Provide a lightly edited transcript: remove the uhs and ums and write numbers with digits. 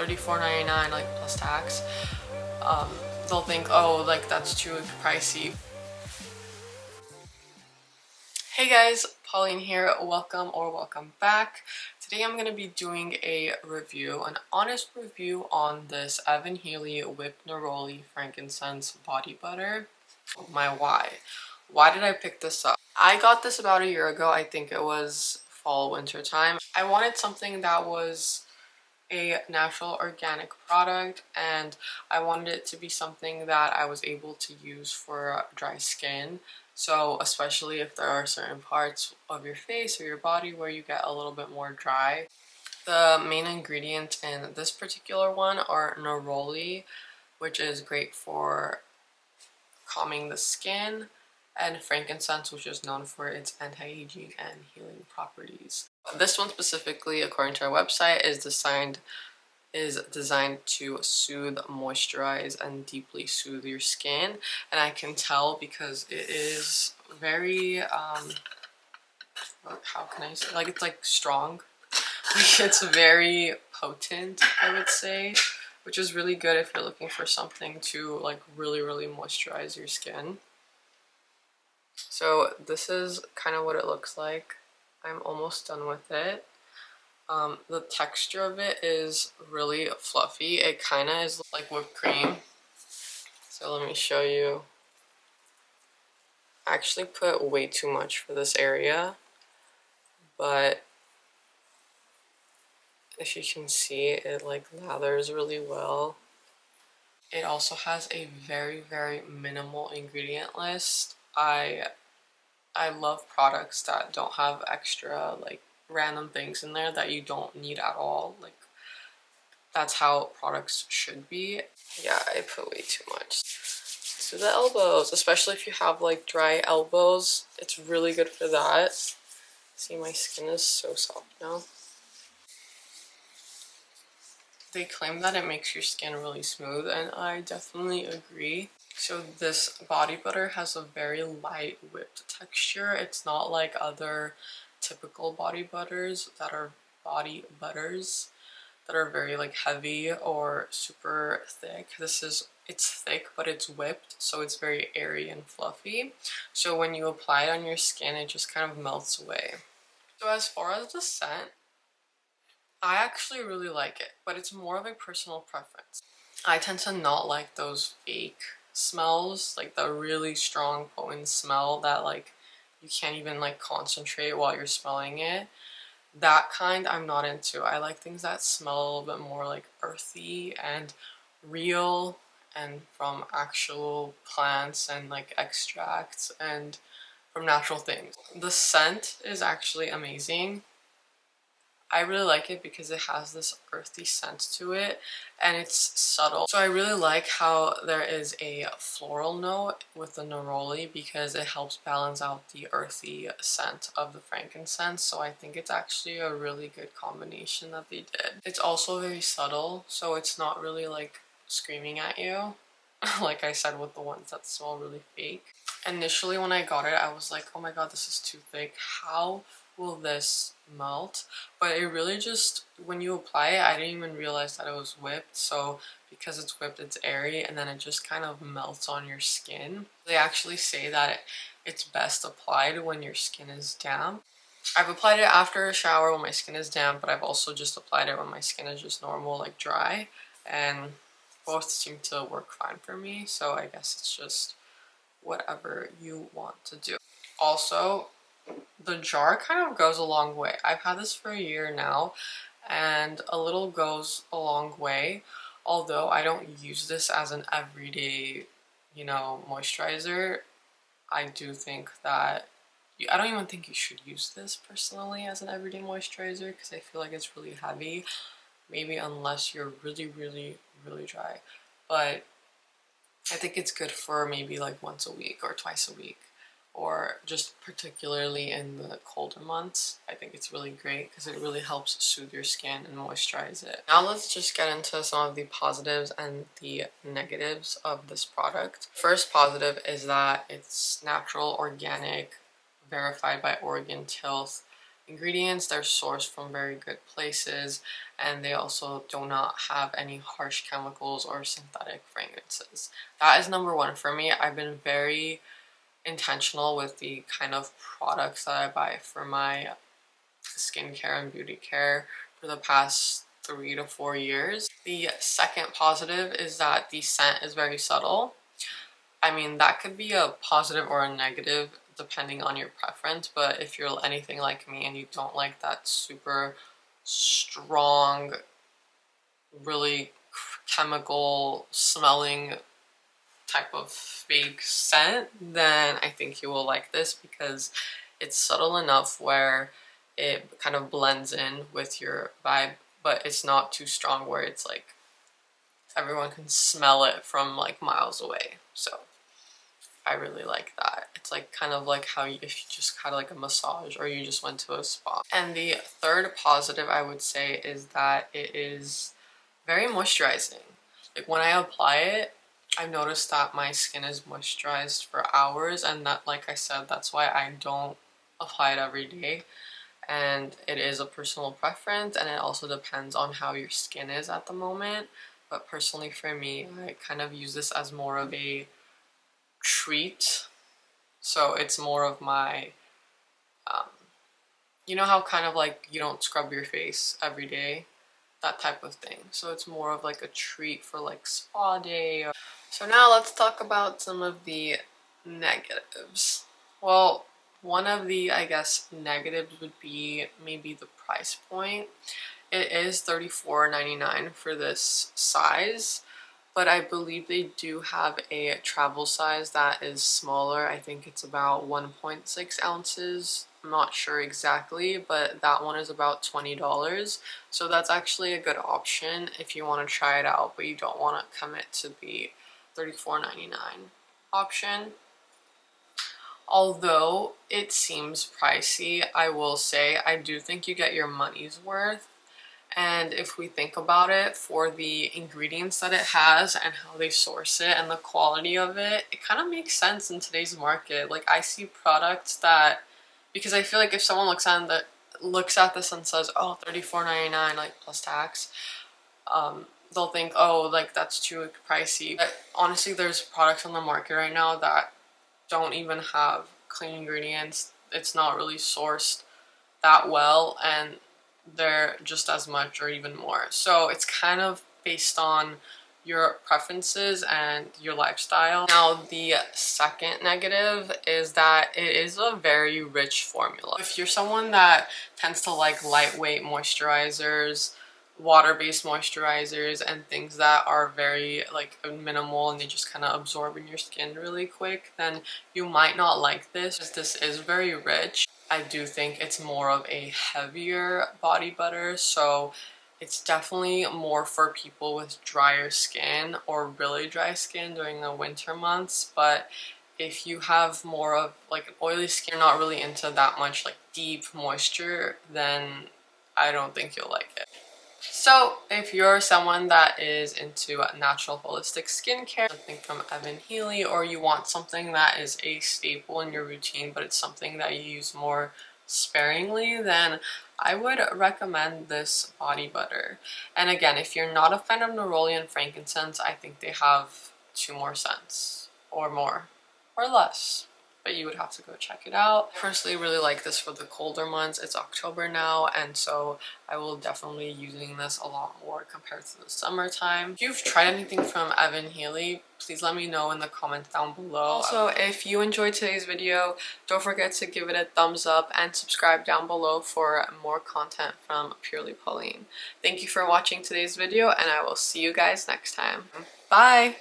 $34.99 like plus tax. They'll think, oh, like that's too pricey. Hey guys, Pauline here. Welcome back. Today I'm going to be doing a review, an honest review on this Healy Whipped Neroli Frankincense Body Butter. My why. Why did I pick this up? I got this about a year ago. I think it was fall winter time. I wanted something that was a natural organic product, and I wanted it to be something that I was able to use for dry skin. So especially if there are certain parts of your face or your body where you get a little bit more dry. The main ingredients in this particular one are Neroli, which is great for calming the skin, and frankincense, which is known for its anti-aging and healing properties. This one specifically, according to our website, is designed to soothe, moisturize, and deeply soothe your skin. And I can tell because it is very how can I say, like, it's like strong. It's very potent, I would say, which is really good if you're looking for something to like really moisturize your skin. So this is kind of what it looks like. I'm almost done with it. The texture of it is really fluffy. It kind of is like whipped cream. So let me show you. I actually put way too much for this area, but if you can see, it like lathers really well. It also has a very minimal ingredient list. I love products that don't have extra like random things in there that you don't need at all. Like, that's how products should be. Yeah, I put way too much. To the elbows, especially if you have like dry elbows, it's really good for that. See, my skin is so soft now. They claim that it makes your skin really smooth, and I definitely agree. So this body butter has a very light whipped texture. It's not like other typical body butters that are very like heavy or super thick. It's thick, but it's whipped, so it's very airy and fluffy. So when you apply it on your skin, it just kind of melts away. So as far as the scent, I actually really like it, but it's more of a personal preference. I tend to not like those fake smells, like the really strong potent smell that like you can't even like concentrate while you're smelling it. That kind I'm not into. I like things that smell a little bit more like earthy and real and from actual plants and like extracts and from natural things. The scent is actually amazing. I really like it because it has this earthy scent to it, and it's subtle. So I really like how there is a floral note with the neroli because it helps balance out the earthy scent of the frankincense. So I think it's actually a really good combination that they did. It's also very subtle, so it's not really like screaming at you like I said with the ones that smell really fake. Initially when I got it, I was like, oh my god, this is too thick. How will this melt? But it really just, when you apply it, I didn't even realize that it was whipped. So because it's whipped, it's airy, and then it just kind of melts on your skin. They actually say that it's best applied when your skin is damp. I've applied it after a shower when my skin is damp, but I've also just applied it when my skin is just normal, like dry, and both seem to work fine for me. So I guess it's just whatever you want to do. Also, the jar kind of goes a long way. I've had this for a year now, and a little goes a long way. Although I don't use this as an everyday, you know, moisturizer, I do think that I don't even think you should use this personally as an everyday moisturizer because I feel like it's really heavy. Maybe unless you're really dry. But I think it's good for maybe like once a week or twice a week, or just particularly in the colder months. I think it's really great because it really helps soothe your skin and moisturize it. Now let's just get into some of the positives and the negatives of this product. First positive is that it's natural, organic, verified by Oregon Tilth ingredients. They're sourced from very good places, and they also do not have any harsh chemicals or synthetic fragrances. That is number one for me. I've been very intentional with the kind of products that I buy for my skincare and beauty care for the past 3 to 4 years. The second positive is that the scent is very subtle. I mean, that could be a positive or a negative depending on your preference, but if you're anything like me and you don't like that super strong, really chemical smelling type of fake scent, then I think you will like this because it's subtle enough where it kind of blends in with your vibe, but it's not too strong where it's like everyone can smell it from like miles away. So I really like that. It's like kind of like how if you just had like a massage or you just went to a spa. And the third positive I would say is that it is very moisturizing. Like when I apply it, I've noticed that my skin is moisturized for hours, and that, like I said, that's why I don't apply it every day. And it is a personal preference, and it also depends on how your skin is at the moment. But personally for me, I kind of use this as more of a treat. So it's more of my, you know how kind of like you don't scrub your face every day? That type of thing. So it's more of like a treat for like spa day. So now let's talk about some of the negatives. Well, one of the, I guess, negatives would be maybe the price point. It is $34.99 for this size, but I believe they do have a travel size that is smaller. I think it's about 1.6 ounces. I'm not sure exactly, but that one is about $20. So that's actually a good option if you want to try it out, but you don't want to commit to the $34.99 option. Although it seems pricey, I will say I do think you get your money's worth. And if we think about it, for the ingredients that it has and how they source it and the quality of it, it kind of makes sense in today's market. Like I see products that, because I feel like if someone looks at this and says, oh, $34.99 like plus tax, they'll think, oh, like that's too pricey. But honestly, there's products on the market right now that don't even have clean ingredients. It's not really sourced that well, and they're just as much or even more. So it's kind of based on your preferences and your lifestyle. Now, the second negative is that it is a very rich formula. If you're someone that tends to like lightweight moisturizers, water-based moisturizers, and things that are very like minimal and they just kind of absorb in your skin really quick, then you might not like this, because this is very rich. I do think it's more of a heavier body butter, so it's definitely more for people with drier skin or really dry skin during the winter months. But if you have more of like an oily skin, you're not really into that much like deep moisture, then I don't think you'll like it. So if you're someone that is into natural holistic skincare, something from Healy, or you want something that is a staple in your routine but it's something that you use more sparingly, then I would recommend this body butter. And again, if you're not a fan of Neroli and Frankincense, I think they have 2 more scents or more or less, but you would have to go check it out. I personally really like this for the colder months. It's October now, and so I will definitely be using this a lot more compared to the summertime. If you've tried anything from Healy, please let me know in the comments down below. Also, if you enjoyed today's video, don't forget to give it a thumbs up and subscribe down below for more content from Purely Pauline. Thank you for watching today's video, and I will see you guys next time. Bye!